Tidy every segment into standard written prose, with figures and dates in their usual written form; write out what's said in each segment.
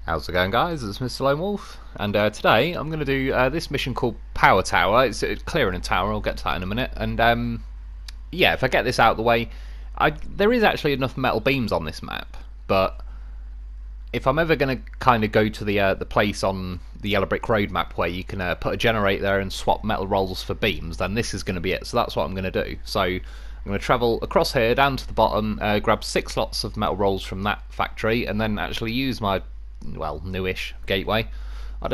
How's it going, guys? It's Mr. Lo4f, and today I'm going to do this mission called Power Tower. It's clearing a tower. I'll get to that in a minute. And yeah, if I get this out of the way, there is actually enough metal beams on this map, but if I'm ever going to kind of go to the place on the Yellow Brick Road map where you can put a generator there and swap metal rolls for beams, then this is going to be it. So that's what I'm going to do. So I'm going to travel across here down to the bottom, grab 6 lots of metal rolls from that factory, and then actually use my newish gateway. I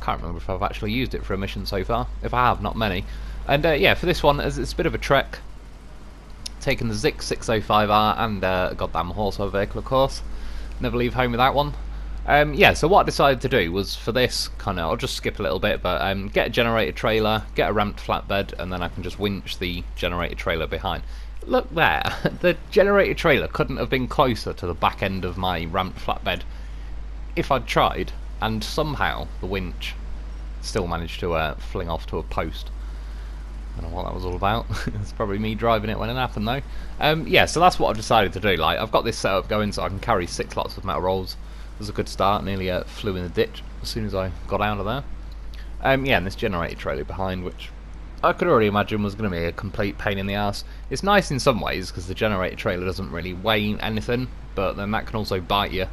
can't remember if I've actually used it for a mission so far. If I have, not many. And yeah, for this one, as it's a bit of a trek, taking the Zikz 605R and a goddamn horse vehicle, of course. Never leave home without one. Yeah, so what I decided to do was for this I'll just skip a little bit, but get a generator trailer, get a ramped flatbed, and then I can just winch the generator trailer behind. Look there, the generator trailer couldn't have been closer to the back end of my ramped flatbed if I'd tried, and somehow the winch still managed to fling off to a post. I don't know what that was all about. It's probably me driving it when it happened though. Yeah, so that's what I've decided to do. Like, I've got this setup going so I can carry 6 lots of metal rolls. It was a good start. Nearly flew in the ditch as soon as I got out of there. Yeah, and this generator trailer behind, which I could already imagine was going to be a complete pain in the ass. It's nice in some ways because the generator trailer doesn't really weigh anything, but then that can also bite you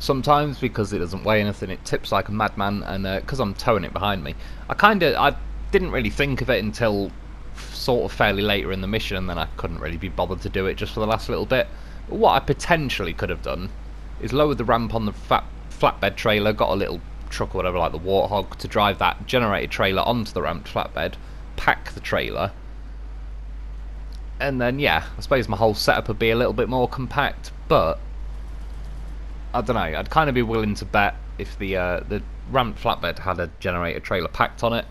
sometimes because it doesn't weigh anything. It tips like a madman, and because I'm towing it behind me, I didn't really think of it until sort of fairly later in the mission, and then I couldn't really be bothered to do it just for the last little bit. But what I potentially could have done is lowered the ramp on the flatbed trailer, got a little truck or whatever like the Warthog to drive that generated trailer onto the ramped flatbed, pack the trailer, and then yeah, I suppose my whole setup would be a little bit more compact. But I don't know, I'd kind of be willing to bet if the ramped flatbed had a generator trailer packed on it,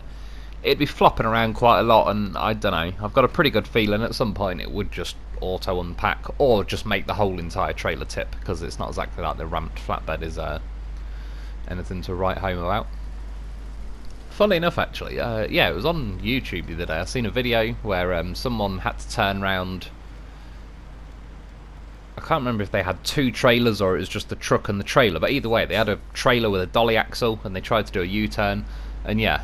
it'd be flopping around quite a lot, and I don't know, I've got a pretty good feeling at some point it would just auto unpack or just make the whole entire trailer tip, because it's not exactly like the ramped flatbed is anything to write home about. Funnily enough, actually, yeah, it was on YouTube the other day. I seen a video where someone had to turn round. I can't remember if they had 2 trailers or it was just the truck and the trailer, but either way, they had a trailer with a dolly axle and they tried to do a U-turn, and yeah,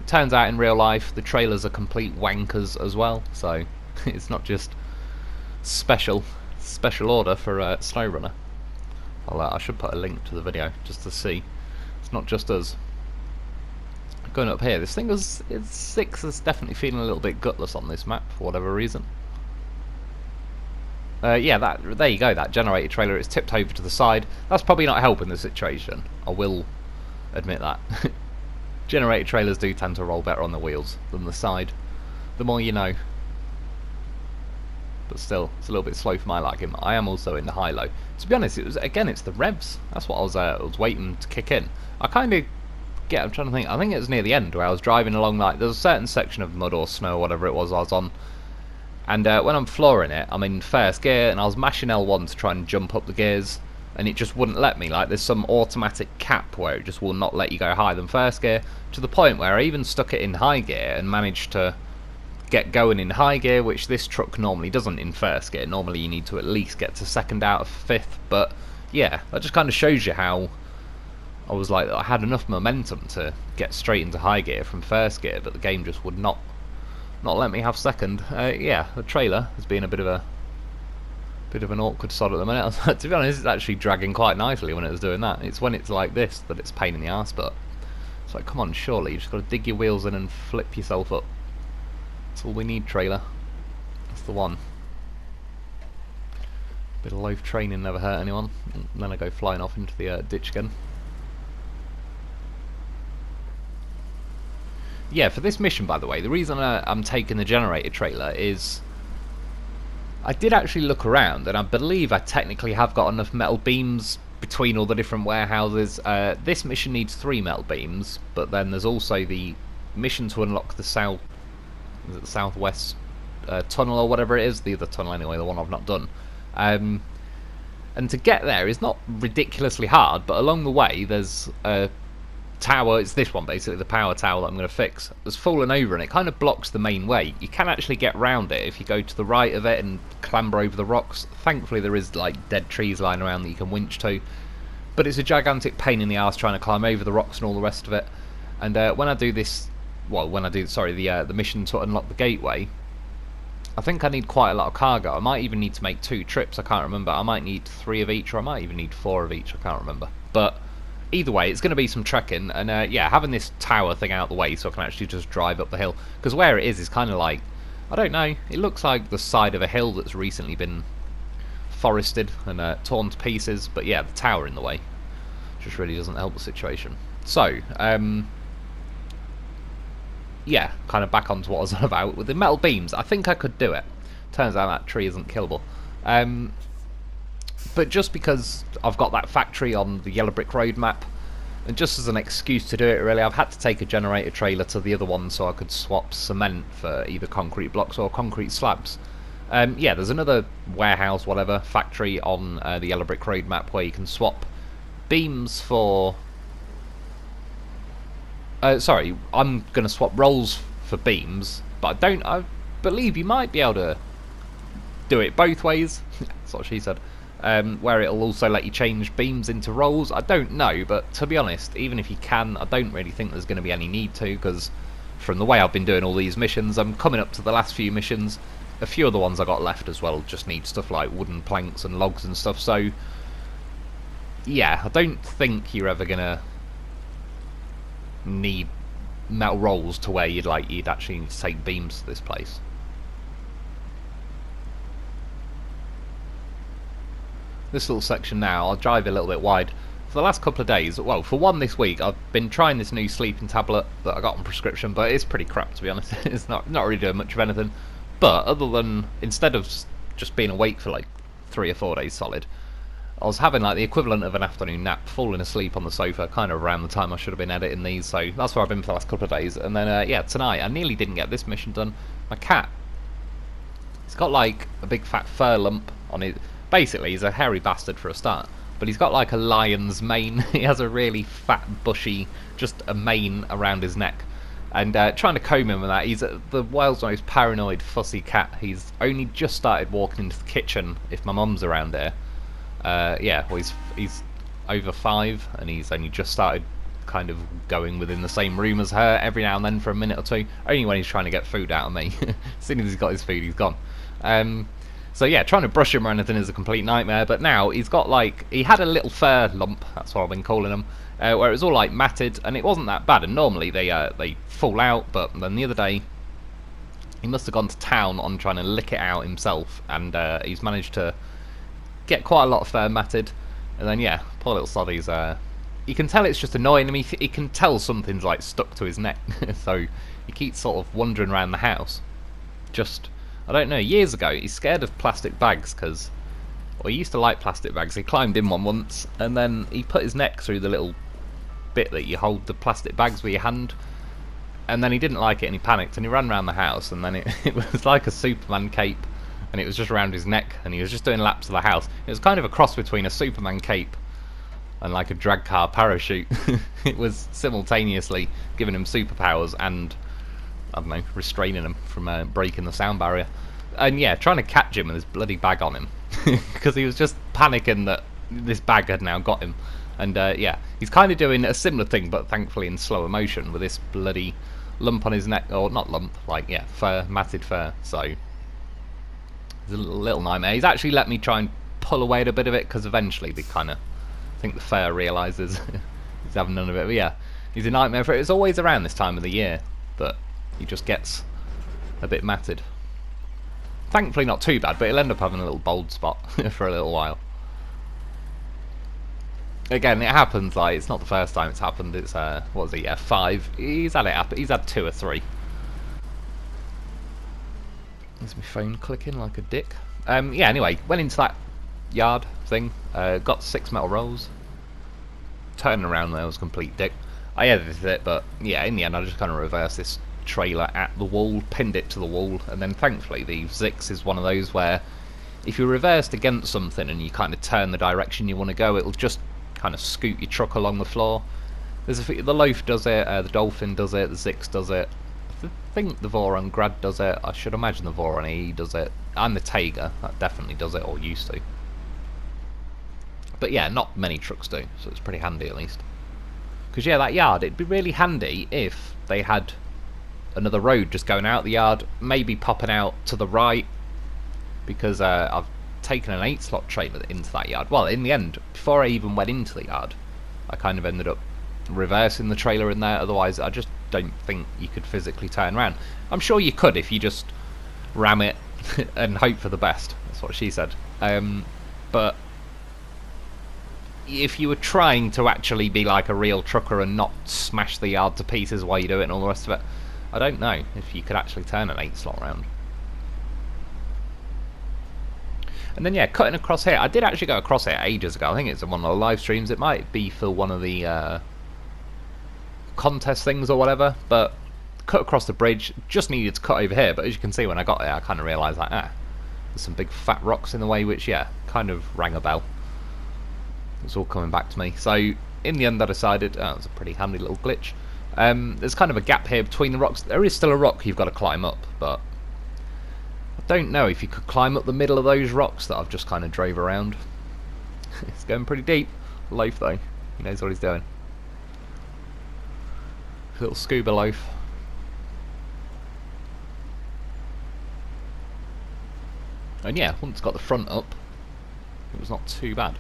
it turns out in real life the trailers are complete wankers as well, so it's not just special order for SnowRunner. I should put a link to the video just to see. It's not just us. Going up here, this thing Zikz is definitely feeling a little bit gutless on this map for whatever reason. Yeah, there you go, that generator trailer is tipped over to the side. That's probably not helping the situation, I will admit that. Generator trailers do tend to roll better on the wheels than the side, the more you know. But still, it's a little bit slow for my liking. I am also in the high-low. To be honest, it's the revs. That's what I was waiting to kick in. I'm trying to think, I think it was near the end where I was driving along, like, there's a certain section of mud or snow or whatever it was I was on, and when I'm flooring it, I'm in first gear, and I was mashing L1 to try and jump up the gears, and it just wouldn't let me. Like, there's some automatic cap where it just will not let you go higher than first gear, to the point where I even stuck it in high gear and managed to get going in high gear, which this truck normally doesn't in first gear. Normally you need to at least get to 2nd out of 5th, but yeah, that just kind of shows you how I was like, I had enough momentum to get straight into high gear from first gear, but the game just would not let me have 2nd. Yeah, the trailer has been a bit of an awkward sod at the minute. To be honest, it's actually dragging quite nicely when it was doing that. It's when it's like this that it's a pain in the arse, but it's like, come on, surely you just got to dig your wheels in and flip yourself up. That's all we need, trailer. That's the one. Bit of loaf training never hurt anyone. And then I go flying off into the ditch again. Yeah, for this mission, by the way, the reason I'm taking the generator trailer is I did actually look around, and I believe I technically have got enough metal beams between all the different warehouses. This mission needs 3 metal beams, but then there's also the mission to unlock the southwest tunnel or whatever it is, the other tunnel anyway, the one I've not done. And to get there is not ridiculously hard, but along the way there's a tower. It's this one basically, the power tower that I'm going to fix. It's fallen over and it kind of blocks the main way. You can actually get round it if you go to the right of it and clamber over the rocks. Thankfully there is like dead trees lying around that you can winch to, but it's a gigantic pain in the arse trying to climb over the rocks and all the rest of it. And when I do this, well, when I do, sorry, the mission to unlock the gateway, I think I need quite a lot of cargo. I might even need to make 2 trips, I can't remember. I might need 3 of each, or I might even need 4 of each, I can't remember. But either way, it's going to be some trekking, and yeah, having this tower thing out the way so I can actually just drive up the hill. Because where it is kind of like, I don't know, it looks like the side of a hill that's recently been forested and torn to pieces, but yeah, the tower in the way just really doesn't help the situation. So, yeah, kind of back onto what I was on about with the metal beams. I think I could do it. Turns out that tree isn't killable. But just because I've got that factory on the yellow brick road map, and just as an excuse to do it really, I've had to take a generator trailer to the other one so I could swap cement for either concrete blocks or concrete slabs. Yeah, there's another warehouse, whatever, factory on the yellow brick road map where you can swap beams for... sorry, I'm going to swap rolls for beams, but I believe you might be able to do it both ways. That's what she said. Where it'll also let you change beams into rolls. I don't know, but to be honest, even if you can, I don't really think there's going to be any need to, because from the way I've been doing all these missions, I'm coming up to the last few missions. A few of the ones I got left as well just need stuff like wooden planks and logs and stuff, so yeah, I don't think you're ever going to need metal rolls to where you'd actually need to take beams to this place. This little section now, I'll drive a little bit wide. For the last couple of days, well, for one this week, I've been trying this new sleeping tablet that I got on prescription, but it's pretty crap to be honest. It's not really doing much of anything. But other than, instead of just being awake for like 3 or 4 days solid, I was having like the equivalent of an afternoon nap, falling asleep on the sofa, kind of around the time I should have been editing these, so that's where I've been for the last couple of days. And then, yeah, tonight, I nearly didn't get this mission done. My cat, he's got like a big fat fur lump on it. Basically, he's a hairy bastard for a start, but he's got like a lion's mane. He has a really fat, bushy, just a mane around his neck. And trying to comb him with that, he's the world's most paranoid, fussy cat. He's only just started walking into the kitchen if my mum's around here. Yeah, well, he's over 5, and he's only just started kind of going within the same room as her every now and then for a minute or two, only when he's trying to get food out of me. As soon as he's got his food, he's gone. So yeah, trying to brush him or anything is a complete nightmare, but now he's got like, he had a little fur lump, that's what I've been calling them, where it was all like matted, and it wasn't that bad, and normally they fall out, but then the other day he must have gone to town on trying to lick it out himself, and he's managed to get quite a lot of fur matted, and then yeah, poor little soddy's, you can tell it's just annoying him. He can tell something's like stuck to his neck, so he keeps sort of wandering around the house, just... I don't know, years ago he's scared of plastic bags because, well, he used to like plastic bags. He climbed in one once and then he put his neck through the little bit that you hold the plastic bags with your hand, and then he didn't like it and he panicked and he ran around the house, and then it was like a Superman cape, and it was just around his neck, and he was just doing laps of the house. It was kind of a cross between a Superman cape and like a drag car parachute. It was simultaneously giving him superpowers and, I don't know, restraining him from breaking the sound barrier. And yeah, trying to catch him with this bloody bag on him, because he was just panicking that this bag had now got him. And yeah, he's kind of doing a similar thing, but thankfully in slower motion, with this bloody lump on his neck, or not lump, like, yeah, fur, matted fur. So it's a little nightmare. He's actually let me try and pull away at a bit of it, because eventually they kind of, I think the fur realises he's having none of it. But yeah, he's a nightmare for it. It's always around this time of the year that he just gets a bit matted. Thankfully not too bad, but he'll end up having a little bald spot for a little while. Again, it happens, like, it's not the first time it's happened. It's, what was it, yeah, 5. He's had it happen. He's had 2 or 3. There's my phone clicking like a dick. Yeah, anyway, went into that yard thing, got 6 metal rolls. Turning around there was a complete dick. I edited it, but yeah, in the end I just kind of reversed this trailer at the wall, pinned it to the wall, and then thankfully the Zikz is one of those where if you're reversed against something and you kind of turn the direction you want to go, it'll just kind of scoot your truck along the floor. There's the Lo4f does it, the Dolphin does it, the Zikz does it, I think the Voron Grad does it, I should imagine the Voron E does it, and the Taiga, that definitely does it, or used to. But yeah, not many trucks do, so it's pretty handy at least. Because yeah, that yard, it'd be really handy if they had another road just going out the yard, maybe popping out to the right, because I've taken an 8-slot trailer into that yard. Well, in the end, before I even went into the yard, I kind of ended up reversing the trailer in there. Otherwise, I just don't think you could physically turn around. I'm sure you could if you just ram it and hope for the best. That's what she said. But if you were trying to actually be like a real trucker and not smash the yard to pieces while you do it and all the rest of it, I don't know if you could actually turn an 8-slot round. And then yeah, cutting across here. I did actually go across here ages ago. I think it's in one of the live streams. It might be for one of the contest things or whatever. But cut across the bridge. Just needed to cut over here. But as you can see, when I got there, I kind of realised like, there's some big fat rocks in the way, which yeah, kind of rang a bell. It's all coming back to me. So in the end, I decided, it was a pretty handy little glitch. There's kind of a gap here between the rocks. There is still a rock you've got to climb up, but I don't know if you could climb up the middle of those rocks that I've just kind of drove around. It's going pretty deep. Loaf though, he knows what he's doing. Little scuba loaf. And yeah, once got the front up, it was not too bad.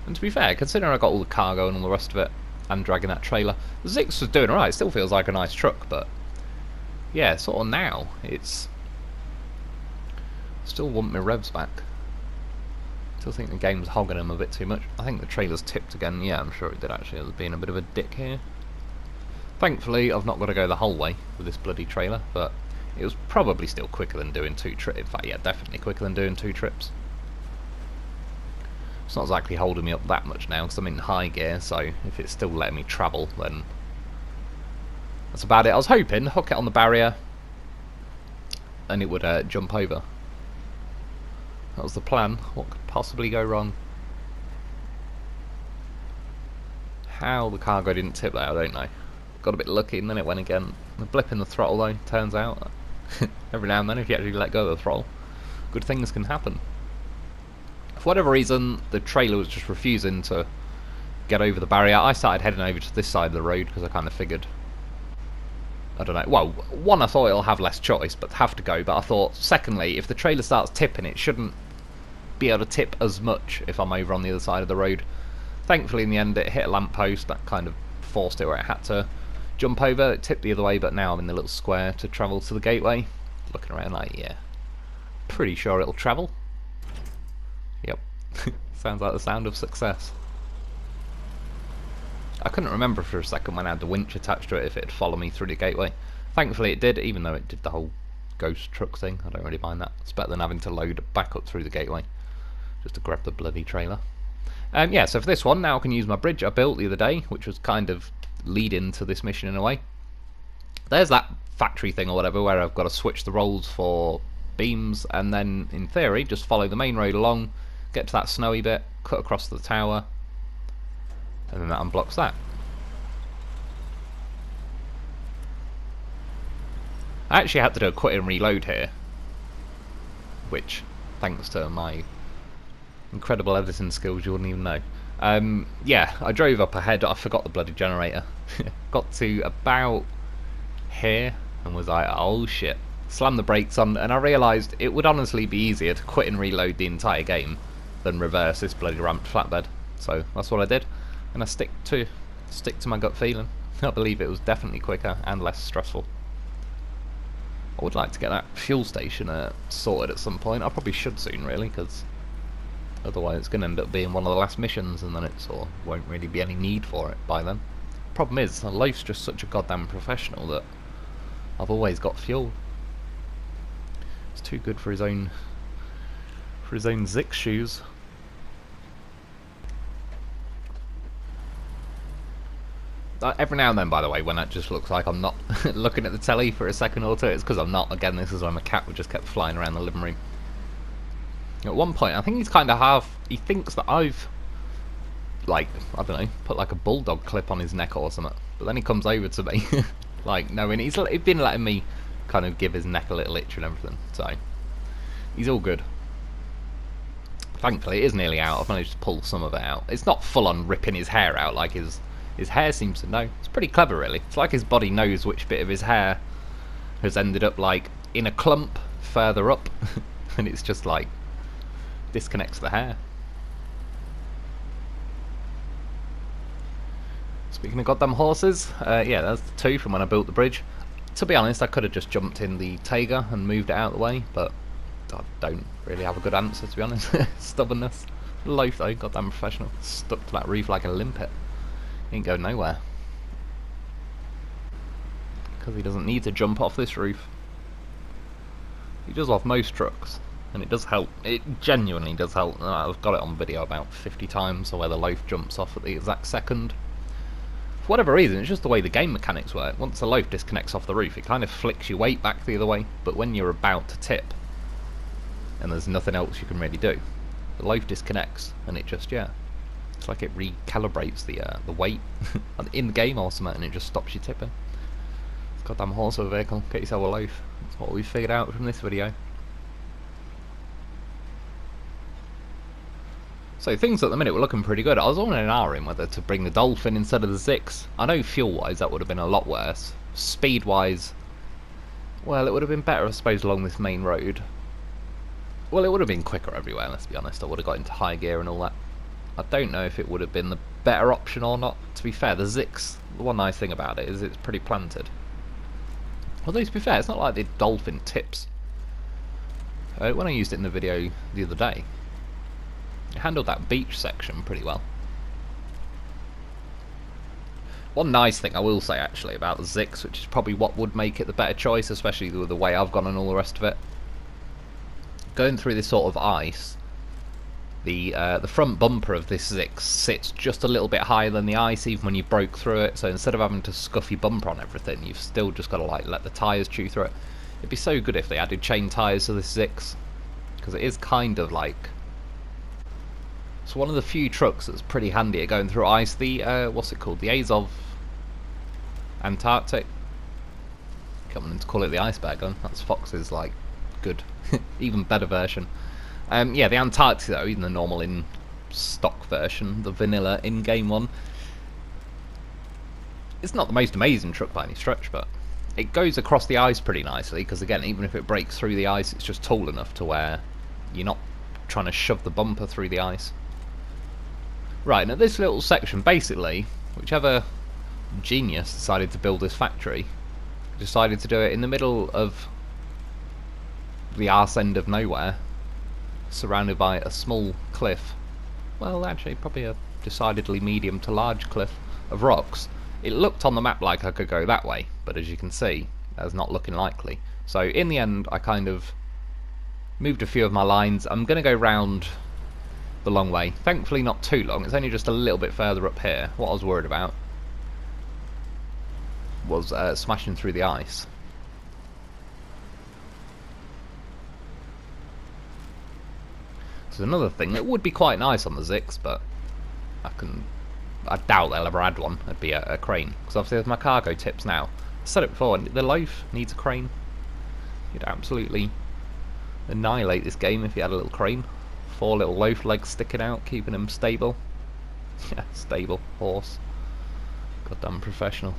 And to be fair, considering I got all the cargo and all the rest of it, and dragging that trailer, the Zikz was doing alright. It still feels like a nice truck, but yeah, sort of now, it's still want my revs back. Still think the game's hogging them a bit too much. I think the trailer's tipped again. Yeah, I'm sure it did actually. There's been a bit of a dick here. Thankfully, I've not got to go the whole way with this bloody trailer, but it was probably still quicker than doing 2 trips. In fact, yeah, definitely quicker than doing 2 trips. It's not exactly holding me up that much now because I'm in high gear, so if it's still letting me travel, then that's about it. I was hoping to hook it on the barrier and it would jump over. That was the plan. What could possibly go wrong? How the cargo didn't tip there, I don't know. Got a bit lucky and then it went again. The blip in the throttle though, turns out. Every now and then if you actually let go of the throttle, good things can happen. For whatever reason, the trailer was just refusing to get over the barrier. I started heading over to this side of the road because I kind of figured, I don't know, well, one, I thought it'll have less choice, but have to go, but I thought, secondly, if the trailer starts tipping, it shouldn't be able to tip as much if I'm over on the other side of the road. Thankfully, in the end, it hit a lamppost, that kind of forced it where it had to jump over. It tipped the other way, but now I'm in the little square to travel to the gateway. Looking around like, yeah, pretty sure it'll travel. Yep, sounds like the sound of success. I couldn't remember for a second when I had the winch attached to it if it'd follow me through the gateway. Thankfully it did, even though it did the whole ghost truck thing. I don't really mind that. It's better than having to load back up through the gateway just to grab the bloody trailer. Yeah, so for this one, now I can use my bridge I built the other day, which was kind of lead-in to this mission in a way. There's that factory thing or whatever where I've got to switch the roles for beams and then, in theory, just follow the main road along, get to that snowy bit, cut across the tower, and then that unblocks that. I actually had to do a quit and reload here, which, thanks to my incredible editing skills, you wouldn't even know. Yeah, I drove up ahead, I forgot the bloody generator. Got to about here and was like, oh shit. Slammed the brakes on, and I realised it would honestly be easier to quit and reload the entire game than reverse this bloody ramped flatbed. So that's what I did, and I stick to my gut feeling. I believe it was definitely quicker and less stressful. I would like to get that fuel station sorted at some point. I probably should soon, really, because otherwise it's going to end up being one of the last missions, and then it sort of won't really be any need for it by then. Problem is, Loaf's just such a goddamn professional that I've always got fuel. It's too good for his own Zikz shoes. Every now and then, by the way, when it just looks like I'm not looking at the telly for a second or two, it's because I'm not. Again, this is why my cat just kept flying around the living room. At one point, I think he's kind of he thinks that I've, like, I don't know, put like a bulldog clip on his neck or something. But then he comes over to me, like, knowing he's been letting me kind of give his neck a little itch and everything. So, he's all good. Thankfully, it is nearly out. I've managed to pull some of it out. It's not full on ripping his hair out like his hair seems to know. It's pretty clever, really. It's like his body knows which bit of his hair has ended up like in a clump further up, and it's just like disconnects the hair. Speaking of goddamn horses, yeah, that's the two from when I built the bridge. To be honest, I could have just jumped in the Taiga and moved it out of the way, but I don't really have a good answer, to be honest. Stubbornness. Lo4f though, goddamn professional. Stuck to that roof like a limpet. He ain't going nowhere. Because he doesn't need to jump off this roof. He does off most trucks, and it does help. It genuinely does help. I've got it on video about 50 times, so where the Lo4f jumps off at the exact second. For whatever reason, it's just the way the game mechanics work. Once the Lo4f disconnects off the roof, it kind of flicks your weight back the other way, but when you're about to tip, and there's nothing else you can really do, the Lo4f disconnects, and it just, yeah, it's like it recalibrates the weight in the game or something, and it just stops you tipping. It's a goddamn horse of a vehicle. Get yourself a Lo4f. That's what we've figured out from this video. So things at the minute were looking pretty good. I was on an hour in whether to bring the Dolphin instead of the Zikz. I know fuel-wise that would have been a lot worse. Speed-wise, well, it would have been better, I suppose, along this main road. Well, it would have been quicker everywhere, let's be honest. I would have got into high gear and all that. I don't know if it would have been the better option or not. To be fair, the Zikz, the one nice thing about it is it's pretty planted. Although, to be fair, it's not like the Dolphin tips. When I used it in the video the other day, it handled that beach section pretty well. One nice thing I will say actually about the Zikz, which is probably what would make it the better choice, especially with the way I've gone and all the rest of it. Going through this sort of ice, the front bumper of this Zikz sits just a little bit higher than the ice, even when you broke through it. So instead of having to scuff your bumper on everything, you've still just got to like let the tyres chew through it. It'd be so good if they added chain tyres to this Zikz, because it is kind of like, it's one of the few trucks that's pretty handy at going through ice. The what's it called? The Azov Antarctic. Coming to call it the iceberg gun. That's Fox's like good, even better version. Yeah, the Antarctic though, even the normal in stock version, the vanilla in-game one, it's not the most amazing truck by any stretch, but it goes across the ice pretty nicely, because again, even if it breaks through the ice, it's just tall enough to where you're not trying to shove the bumper through the ice. Right, now this little section, basically, whichever genius decided to build this factory, decided to do it in the middle of the arse end of nowhere, surrounded by a small cliff. Well, actually, probably a decidedly medium to large cliff of rocks. It looked on the map like I could go that way, but as you can see, that's not looking likely. So in the end, I kind of moved a few of my lines. I'm going to go round the long way. Thankfully not too long, it's only just a little bit further up here. What I was worried about was smashing through the ice. So another thing that would be quite nice on the Zikz, but I doubt they'll ever add one, it'd be a crane. Because obviously with my cargo tips now, I said it before, the Lo4f needs a crane. You'd absolutely annihilate this game if you had a little crane. 4 little Lo4f legs sticking out, keeping him stable. Yeah, stable horse. Goddamn professional.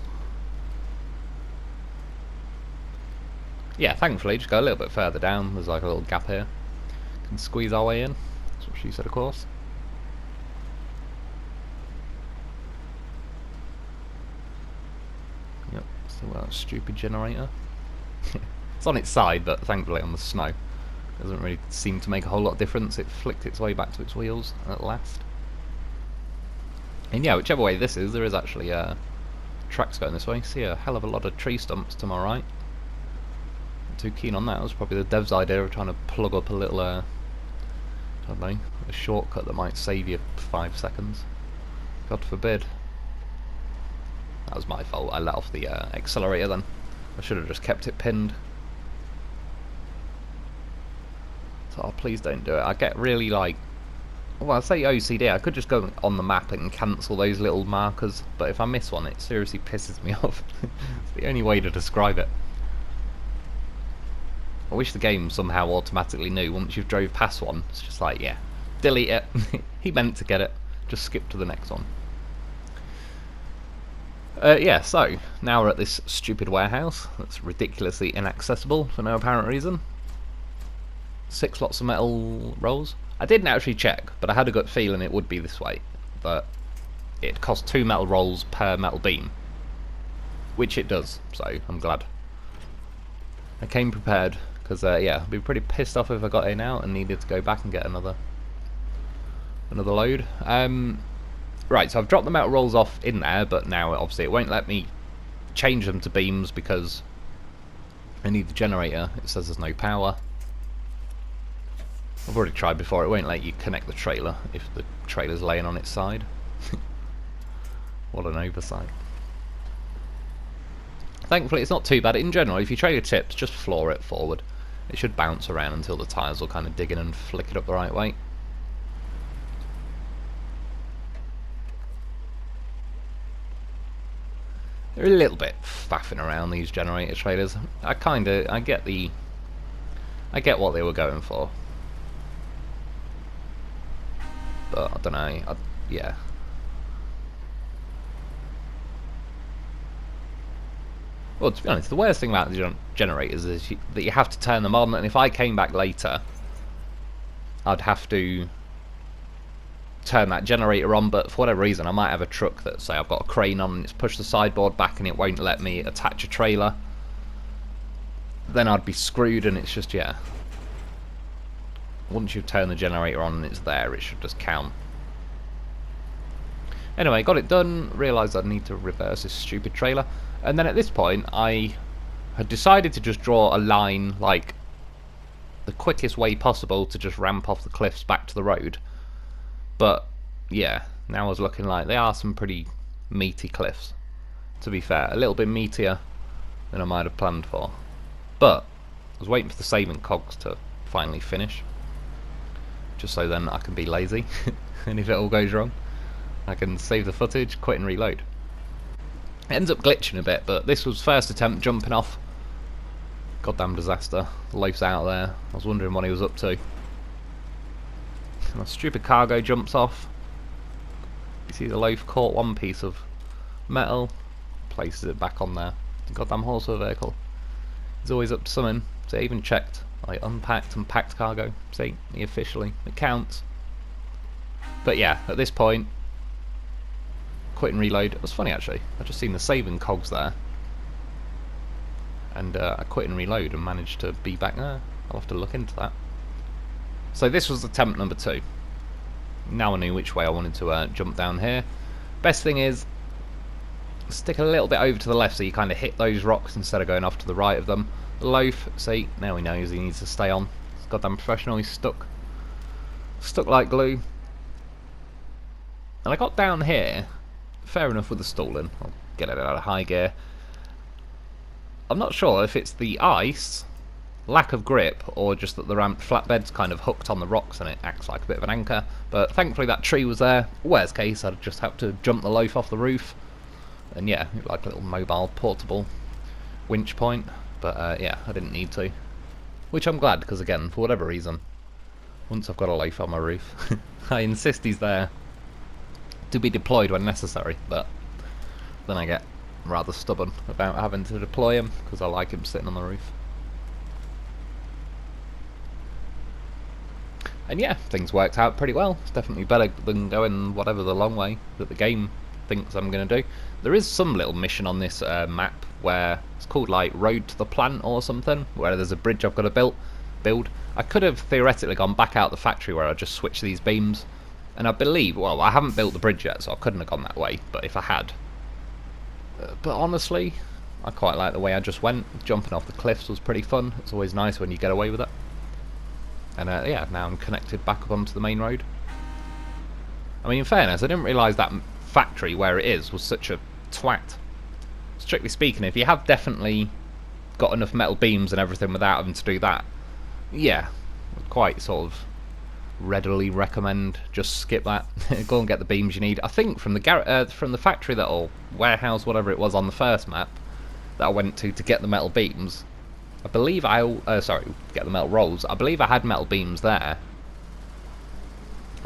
Yeah, thankfully, just go a little bit further down. There's like a little gap here. Can squeeze our way in. That's what she said, of course. Yep, still that stupid generator. It's on its side, but thankfully on the snow. Doesn't really seem to make a whole lot of difference. It flicked its way back to its wheels at last. And yeah, whichever way this is, there is actually tracks going this way. See a hell of a lot of tree stumps to my right. Not too keen on that. It was probably the dev's idea of trying to plug up a little, I don't know, a shortcut that might save you 5 seconds. God forbid. That was my fault. I let off the accelerator then. I should have just kept it pinned. Oh, please don't do it. I get really like, well, I say OCD, I could just go on the map and cancel those little markers, but if I miss one it seriously pisses me off. It's the only way to describe it. I wish the game somehow automatically knew once you've drove past one. It's just like, yeah, delete it. He meant to get it. Just skip to the next one. Yeah, so now we're at this stupid warehouse that's ridiculously inaccessible for no apparent reason. 6 lots of metal rolls. I didn't actually check, but I had a gut feeling it would be this way. But it cost 2 metal rolls per metal beam, which it does, so I'm glad. I came prepared, because yeah, I'd be pretty pissed off if I got in out and needed to go back and get another load. Right, so I've dropped the metal rolls off in there, but now obviously it won't let me change them to beams because I need the generator. It says there's no power. I've already tried before, it won't let you connect the trailer if the trailer's laying on its side. What an oversight. Thankfully it's not too bad. In general, if you trailer tips, just floor it forward. It should bounce around until the tyres will kind of dig in and flick it up the right way. They're a little bit faffing around, these generator trailers. I get what they were going for. But I don't know, yeah. Well, to be honest, the worst thing about the generators is that you have to turn them on, and if I came back later, I'd have to turn that generator on, but for whatever reason I might have a truck that, say I've got a crane on and it's pushed the sideboard back and it won't let me attach a trailer. Then I'd be screwed, and it's just, yeah. Once you've turned the generator on and it's there, it should just count. Anyway, got it done, realised I'd need to reverse this stupid trailer, and then at this point I had decided to just draw a line, like the quickest way possible to just ramp off the cliffs back to the road. But yeah, now I was looking like they are some pretty meaty cliffs, to be fair. A little bit meatier than I might have planned for. But I was waiting for the saving cogs to finally finish, just so then I can be lazy and if it all goes wrong I can save the footage, quit and reload. It ends up glitching a bit, but this was first attempt jumping off. Goddamn disaster. Lo4f's out there. I was wondering what he was up to. My stupid cargo jumps off. You see the Lo4f caught one piece of metal, places it back on there. Goddamn horse of a vehicle. He's always up to something. So I even checked, like, unpacked and packed cargo. See, officially, it counts. But yeah, at this point, quit and reload. It was funny actually. I just seen the saving cogs there, and I quit and reload and managed to be back there. I'll have to look into that. So this was attempt number 2. Now I knew which way I wanted to jump down here. Best thing is, stick a little bit over to the left so you kind of hit those rocks instead of going off to the right of them. The Lo4f, see, now he knows he needs to stay on. He's goddamn professional, he's stuck like glue. And I got down here, fair enough with the stalling, I'll get it out of high gear. I'm not sure if it's the ice, lack of grip, or just that the ramp flatbed's kind of hooked on the rocks and it acts like a bit of an anchor, but thankfully that tree was there. Worst case, I'd just have to jump the Lo4f off the roof, and yeah, like a little mobile portable winch point, but yeah, I didn't need to, which I'm glad, because again, for whatever reason, once I've got a Lo4f on my roof, I insist he's there to be deployed when necessary, but then I get rather stubborn about having to deploy him because I like him sitting on the roof. And yeah, things worked out pretty well. It's definitely better than going whatever the long way that the game thinks I'm going to do. There is some little mission on this map where it's called like Road to the Plant or something, where there's a bridge I've got to build. I could have theoretically gone back out the factory where I just switched these beams, and I believe, well, I haven't built the bridge yet, so I couldn't have gone that way, but if I had. But honestly, I quite like the way I just went. Jumping off the cliffs was pretty fun. It's always nice when you get away with it. And yeah, now I'm connected back up onto the main road. I mean, in fairness, I didn't realise that factory where it is was such a twat. Strictly speaking, if you have definitely got enough metal beams and everything without having to do that, yeah, I'd quite sort of readily recommend just skip that. Go and get the beams you need. I think from the factory that, or warehouse, whatever it was on the first map that I went to get the metal beams, I believe get the metal rolls. I believe I had metal beams there,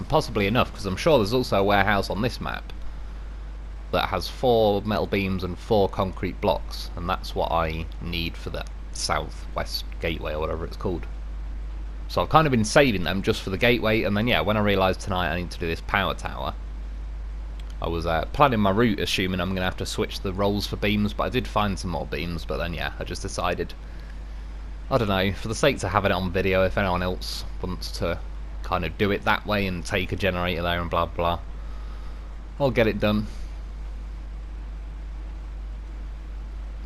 And possibly enough, because I'm sure there's also a warehouse on this map that has 4 metal beams and 4 concrete blocks, and that's what I need for the southwest gateway or whatever it's called. So I've kind of been saving them just for the gateway, and then yeah, when I realised tonight I need to do this power tower, I was planning my route assuming I'm going to have to switch the rolls for beams, but I did find some more beams, but then yeah, I just decided, I don't know, for the sake of having it on video, if anyone else wants to kind of do it that way and take a generator there and blah blah, I'll get it done.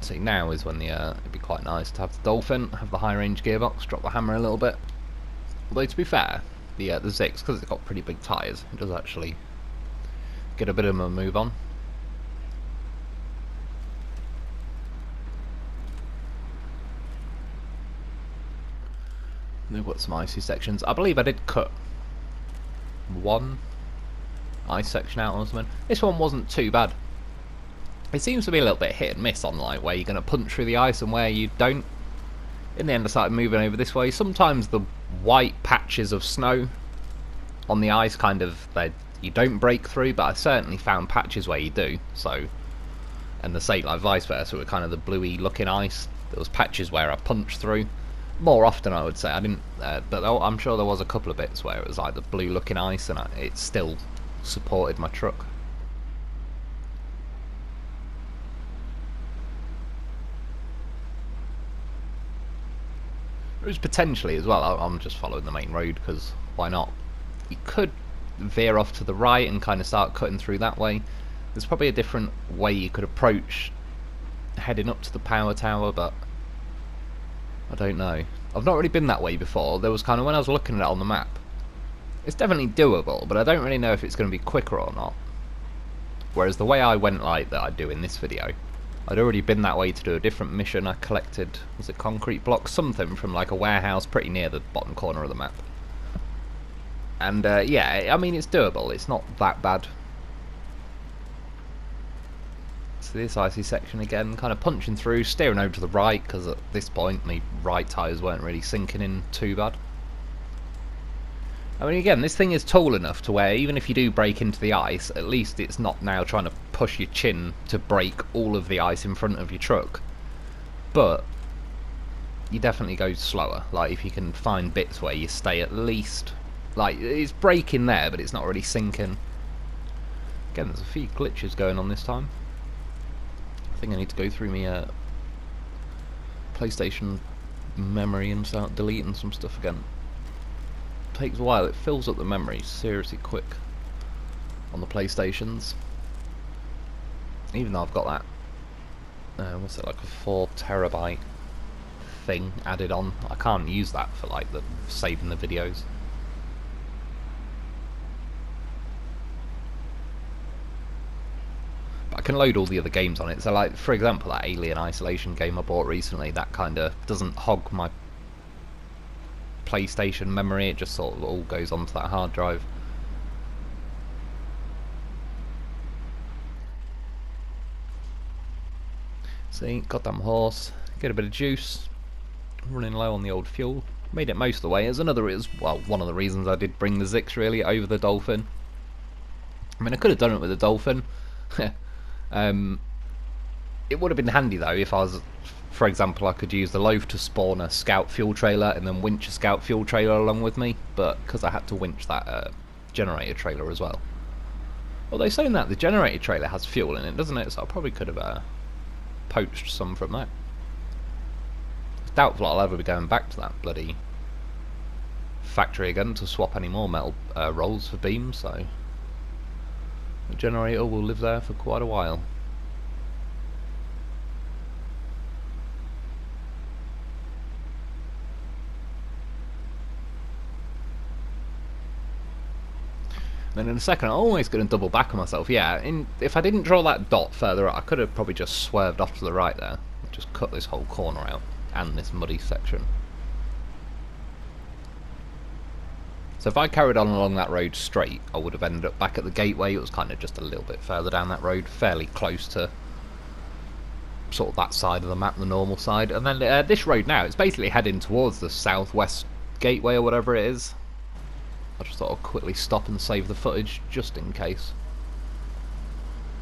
See, now is when it'd be quite nice to have the Dolphin, have the high range gearbox, drop the hammer a little bit. Although to be fair, the Zikz, because it's got pretty big tyres, it does actually get a bit of a move on. We've got some icy sections. I believe I did cut one ice section out or something. This one wasn't too bad. It seems to be a little bit hit and miss on like where you're going to punch through the ice and where you don't. In the end I started moving over this way. Sometimes the white patches of snow on the ice kind of, you don't break through, but I certainly found patches where you do. So, and the same like vice versa with kind of the bluey looking ice, there was patches where I punched through. More often I would say, I didn't, but I'm sure there was a couple of bits where it was like the blue looking ice and it still supported my truck. It was potentially as well, I'm just following the main road because why not? You could veer off to the right and kind of start cutting through that way. There's probably a different way you could approach heading up to the power tower, but I don't know. I've not really been that way before. There was kind of, when I was looking at it on the map, it's definitely doable, but I don't really know if it's going to be quicker or not. Whereas the way I went like that I do in this video, I'd already been that way to do a different mission. I collected, was it concrete blocks? Something from like a warehouse pretty near the bottom corner of the map. And yeah, I mean it's doable, it's not that bad. So this icy section again, kind of punching through, steering over to the right, because at this point my right tyres weren't really sinking in too bad. I mean again, this thing is tall enough to where even if you do break into the ice, at least it's not now trying to push your chin to break all of the ice in front of your truck. But you definitely go slower, like if you can find bits where you stay at least, like it's breaking there but it's not really sinking. Again, there's a few glitches going on this time. I think I need to go through my PlayStation memory and start deleting some stuff again. Takes a while, it fills up the memory seriously quick on the PlayStations. Even though I've got that, what's it, like a 4 terabyte thing added on, I can't use that for like the saving the videos. But I can load all the other games on it, so like for example that Alien Isolation game I bought recently, that kind of doesn't hog my PlayStation memory, it just sort of all goes onto that hard drive. See, goddamn horse, get a bit of juice, running low on the old fuel, made it most of the way. As another, well, one of the reasons I did bring the Zikz really over the Dolphin. I mean I could have done it with the Dolphin. It would have been handy though if I was, for example, I could use the Lo4f to spawn a scout fuel trailer and then winch a scout fuel trailer along with me, but because I had to winch that generator trailer as well. Although saying that, the generator trailer has fuel in it, doesn't it? So I probably could have poached some from that. It's doubtful I'll ever be going back to that bloody factory again to swap any more metal rolls for beams, so the generator will live there for quite a while. Then in a second, I'm always going to double back on myself. Yeah, if I didn't draw that dot further up, I could have probably just swerved off to the right there. Just cut this whole corner out, and this muddy section. So if I carried on along that road straight, I would have ended up back at the gateway. It was kind of just a little bit further down that road, fairly close to sort of that side of the map, the normal side. And then this road now, it's basically heading towards the southwest gateway or whatever it is. I just thought I'd quickly stop and save the footage just in case.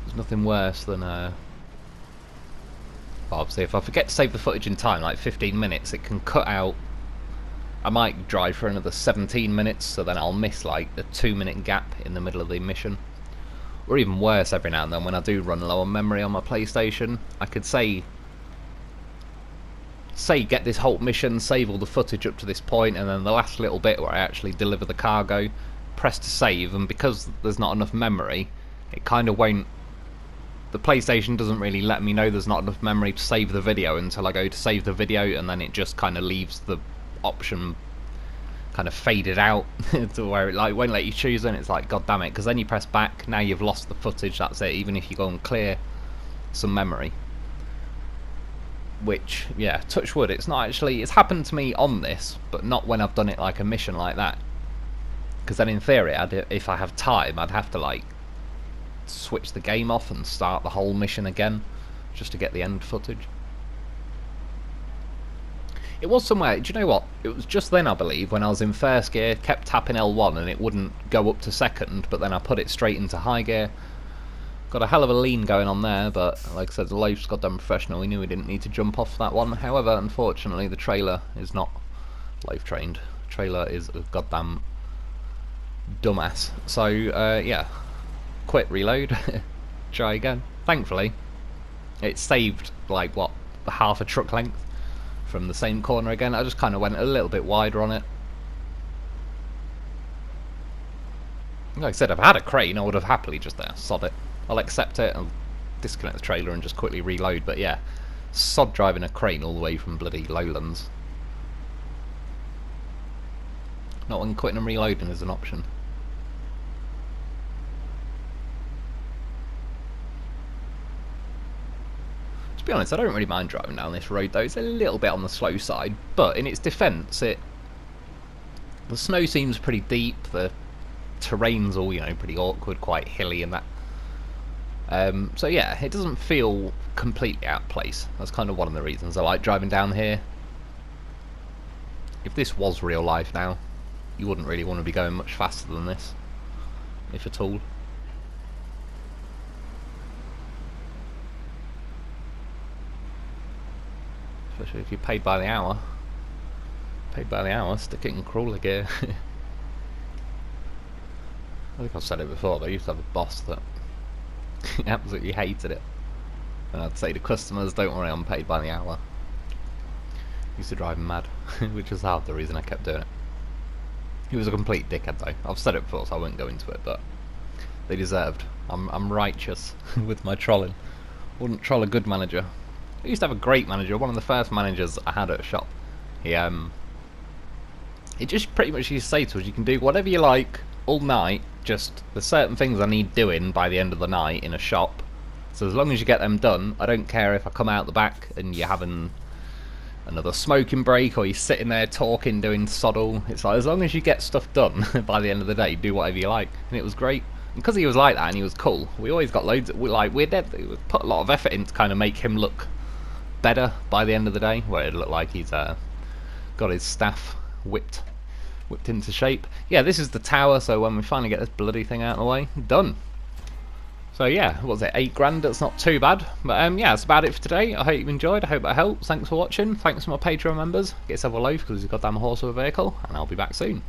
There's nothing worse than obviously if I forget to save the footage in time, like 15 minutes, it can cut out. I might drive for another 17 minutes, so then I'll miss like a 2-minute gap in the middle of the mission. Or even worse, every now and then when I do run low on memory on my PlayStation, I could say get this whole mission, save all the footage up to this point, and then the last little bit where I actually deliver the cargo, press to save, and because there's not enough memory, it kind of won't. The PlayStation doesn't really let me know there's not enough memory to save the video until I go to save the video, and then it just kind of leaves the option kind of faded out to where it like won't let you choose, and it's like god damn it, because then you press back, now you've lost the footage, that's it, even if you go and clear some memory. Which, yeah, touch wood, it's not actually, it's happened to me on this, but not when I've done it like a mission like that, because then in theory if I have time I'd have to like switch the game off and start the whole mission again just to get the end footage. It was somewhere, do you know what, it was just then I believe when I was in first gear, kept tapping L1 and it wouldn't go up to second, but then I put it straight into high gear. Got a hell of a lean going on there, but like I said, the Lo4f's goddamn professional, we knew we didn't need to jump off that one. However, unfortunately the trailer is not Lo4f trained. The trailer is a goddamn dumbass. So yeah, quit, reload, try again. Thankfully it saved like what, half a truck length from the same corner again. I just kind of went a little bit wider on it. Like I said, if I had a crane I would have happily just sod it. I'll accept it and disconnect the trailer and just quickly reload, but yeah, sod driving a crane all the way from bloody lowlands. Not when quitting and reloading is an option. To be honest, I don't really mind driving down this road though. It's a little bit on the slow side, but in its defence, the snow seems pretty deep, the terrain's all, you know, pretty awkward, quite hilly and that. So yeah, it doesn't feel completely out of place. That's kind of one of the reasons I like driving down here. If this was real life now, you wouldn't really want to be going much faster than this, if at all. Especially if you're paid by the hour. Paid by the hour, stick it in crawler gear. I think I've said it before, but I used to have a boss that absolutely hated it. And I'd say to customers, don't worry, I'm paid by the hour. Used to drive him mad, which was half the reason I kept doing it. He was a complete dickhead though. I've said it before, so I won't go into it, but they deserved. I'm righteous with my trolling. Wouldn't troll a good manager. I used to have a great manager, one of the first managers I had at a shop. He just pretty much used to say to us, you can do whatever you like all night, just there's certain things I need doing by the end of the night in a shop, so as long as you get them done, I don't care if I come out the back and you're having another smoking break or you're sitting there talking, doing soddle. It's like, as long as you get stuff done by the end of the day, do whatever you like. And it was great. And because he was like that and he was cool, we always got loads of, we put a lot of effort in to kind of make him look better by the end of the day, where it looked like he's got his staff whipped into shape. Yeah, this is the tower, so when we finally get this bloody thing out of the way, done. So yeah, what was it, 8 grand? That's not too bad. But yeah, that's about it for today. I hope you enjoyed, I hope that helps. Thanks for watching, thanks to my Patreon members. Get yourself a loaf because he's a goddamn horse of a vehicle, and I'll be back soon.